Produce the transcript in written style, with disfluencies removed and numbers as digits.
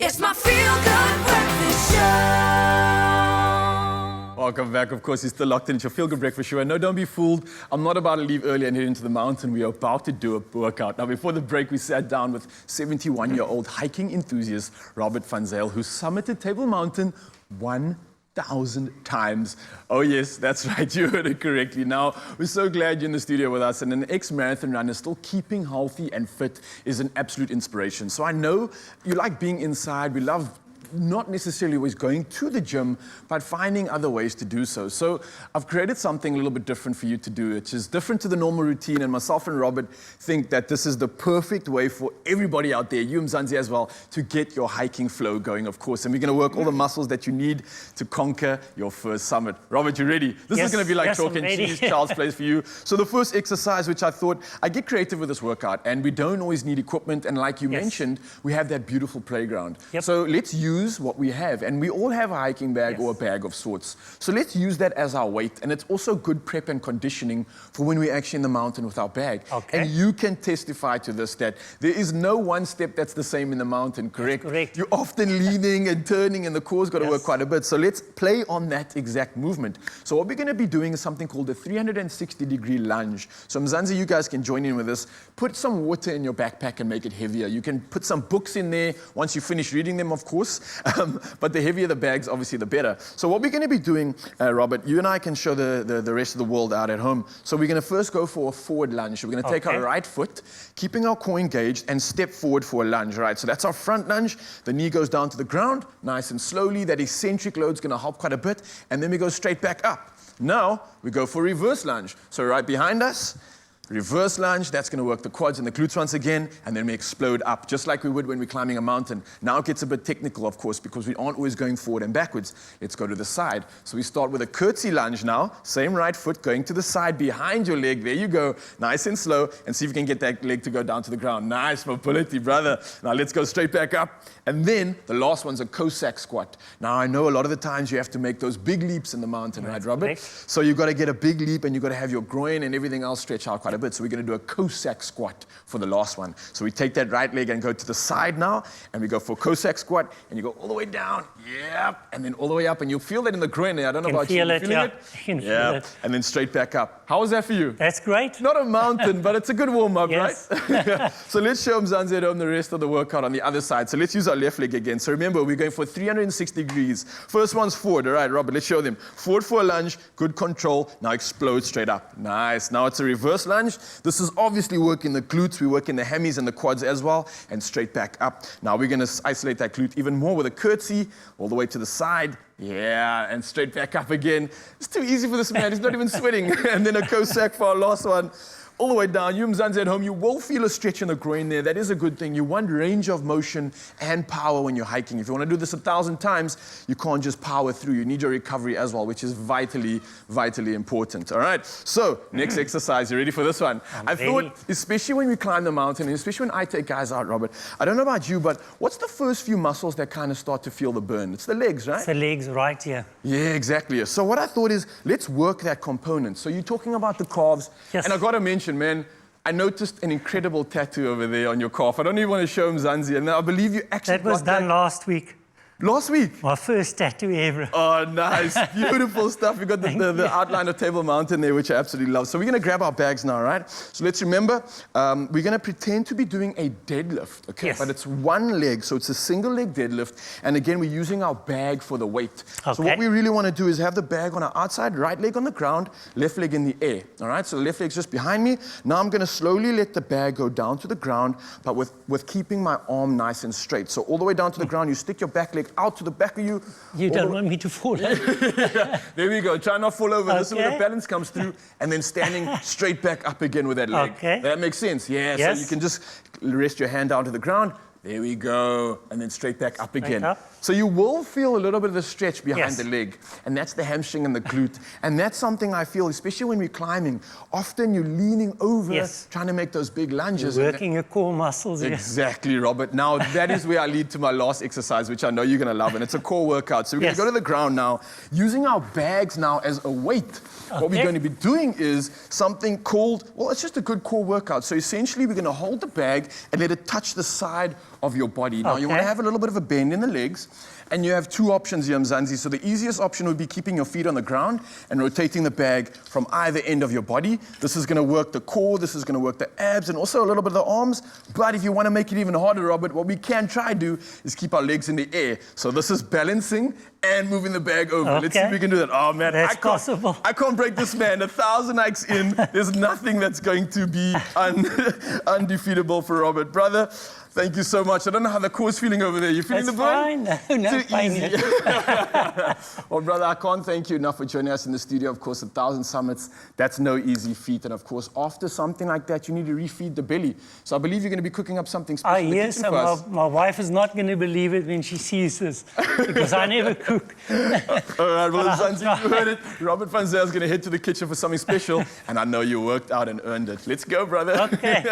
It's my feel-good breakfast show. Welcome back. Of course, you're still locked into your Feel Good Breakfast Show. And no, don't be fooled. I'm not about to leave early and head into the mountain. We are about to do a workout. Now, before the break, we sat down with 71-year-old hiking enthusiast Robert van Zyl, who summited Table Mountain 1,000 times. Oh yes, that's right, you heard it correctly. Now, we're so glad you're in the studio with us, and an ex-marathon runner still keeping healthy and fit is an absolute inspiration. So I know you like being inside, we love not necessarily always going to the gym, but finding other ways to do so. So I've created something a little bit different for you to do, which is different to the normal routine, and myself and Robert think that this is the perfect way for everybody out there, you Mzansi as well, to get your hiking flow going, of course. And we're going to work all the muscles that you need to conquer your first summit. Robert, you ready? This is going to be like chalk and cheese, child's play for you. So the first exercise, which I thought, I get creative with this workout, and we don't always need equipment, and like you mentioned, we have that beautiful playground. So let's use what we have, and we all have a hiking bag or a bag of sorts. So let's use that as our weight, and it's also good prep and conditioning for when we're actually in the mountain with our bag. And you can testify to this, that there is no one step that's the same in the mountain, correct? Correct. You're often leaning and turning, and the core's got to work quite a bit. So let's play on that exact movement. So what we're going to be doing is something called the 360-degree lunge. So Mzansi, you guys can join in with this. Put some water in your backpack and make it heavier. You can put some books in there once you finish reading them, of course. But the heavier the bags, obviously, the better. So what we're going to be doing, Robert, you and I can show the rest of the world out at home. So we're going to first go for a forward lunge. We're going to take our right foot, keeping our core engaged, and step forward for a lunge, right? So that's our front lunge. The knee goes down to the ground, nice and slowly. That eccentric load's going to help quite a bit. And then we go straight back up. Now, we go for reverse lunge. So right behind us, reverse lunge, that's going to work the quads and the glutes once again, and then we explode up, just like we would when we're climbing a mountain. Now it gets a bit technical, of course, because we aren't always going forward and backwards. Let's go to the side. So we start with a curtsy lunge now, same right foot going to the side behind your leg. There you go, nice and slow, and see if you can get that leg to go down to the ground. Nice mobility, brother. Now let's go straight back up. And then the last one's a Cossack Squat. Now I know a lot of the times you have to make those big leaps in the mountain, right, Robert? So you've got to get a big leap, and you've got to have your groin and everything else stretch out quite a bit. So we're going to do a Cosac Squat for the last one. So we take that right leg and go to the side now, and we go for Cosac Squat, and you go all the way down, and then all the way up, and you'll feel that in the groin there. I don't know about you. You feeling it? Can feel it. And then straight back up. How was that for you? That's great. Not a mountain, but it's a good warm-up, right? Yes. So let's show Mzansi at home the rest of the workout on the other side. So let's use our left leg again. So remember, we're going for 360 degrees. First one's forward. All right, Robert, let's show them. Forward for a lunge, good control. Now explode straight up. Nice. Now it's a reverse lunge. This is obviously working the glutes. We work in the hammies and the quads as well, and straight back up. Now we're going to isolate that glute even more with a curtsy, all the way to the side. And straight back up again. It's too easy for this man. He's not even sweating. And then a Cosac for our last one. All the way down. You Mzansi at home, you will feel a stretch in the groin there. That is a good thing. You want range of motion and power when you're hiking. If you want to do this 1,000 times, you can't just power through. You need your recovery as well, which is vitally, vitally important. All right. So next exercise. You ready for this one? I thought, especially when we climb the mountain, and especially when I take guys out, Robert, I don't know about you, but what's the first few muscles that kind of start to feel the burn? It's the legs, right? It's the legs right here. Yeah, exactly. So what I thought is, let's work that component. So you're talking about the calves, and I got to mention, man, I noticed an incredible tattoo over there on your calf. I don't even want to show Mzansi, and I believe you actually That was done last week. Last week? My first tattoo ever. Oh, nice. Beautiful stuff. We got the outline of Table Mountain there, which I absolutely love. So we're going to grab our bags now, right? So let's remember, we're going to pretend to be doing a deadlift, okay? Yes. But it's one leg, so it's a single leg deadlift. And again, we're using our bag for the weight. So what we really want to do is have the bag on our outside, right leg on the ground, left leg in the air, all right? So the left leg's just behind me. Now I'm going to slowly let the bag go down to the ground, but with keeping my arm nice and straight. So all the way down to the ground, you stick your back leg out to the back of you. You don't want me to fall over. There we go. Try not to fall over. This is where the balance comes through. And then standing straight back up again with that leg. That makes sense. Yeah, so you can just rest your hand down to the ground. There we go. And then straight back up again. So you will feel a little bit of a stretch behind the leg. And that's the hamstring and the glute. And that's something I feel, especially when we're climbing, often you're leaning over, trying to make those big lunges. You're working your core muscles. Exactly, Robert. Now, that is where I lead to my last exercise, which I know you're going to love. And it's a core workout. So we're going to go to the ground now, using our bags now as a weight. What we're going to be doing is something called, well, it's just a good core workout. So essentially, we're going to hold the bag and let it touch the side of your body. Now, you want to Okay. have a little bit of a bend in the legs, and you have two options here, Mzansi. So the easiest option would be keeping your feet on the ground and rotating the bag from either end of your body. This is going to work the core, this is going to work the abs, and also a little bit of the arms. But if you want to make it even harder, Robert, what we can try to do is keep our legs in the air. So this is balancing and moving the bag over. Let's see if Okay. we can do that. Oh, man, That's possible. I can't break this man. 1,000 X in. There's nothing that's going to be undefeatable for Robert. Brother, thank you so much. I don't know how the core is feeling over there. You feeling That's the burn? fine. No, Too fine. easy. Well, brother, I can't thank you enough for joining us in the studio. Of course, 1,000 summits, that's no easy feat. And of course, after something like that, you need to refeed the belly. So I believe you're going to be cooking up something special in the Yes, kitchen for us. my wife is not going to believe it when she sees this because I never cook. All right, well, I'll Mzansi, try. you heard it. Robert van Zyl is going to head to the kitchen for something special, and I know you worked out and earned it. Let's go, brother. Okay.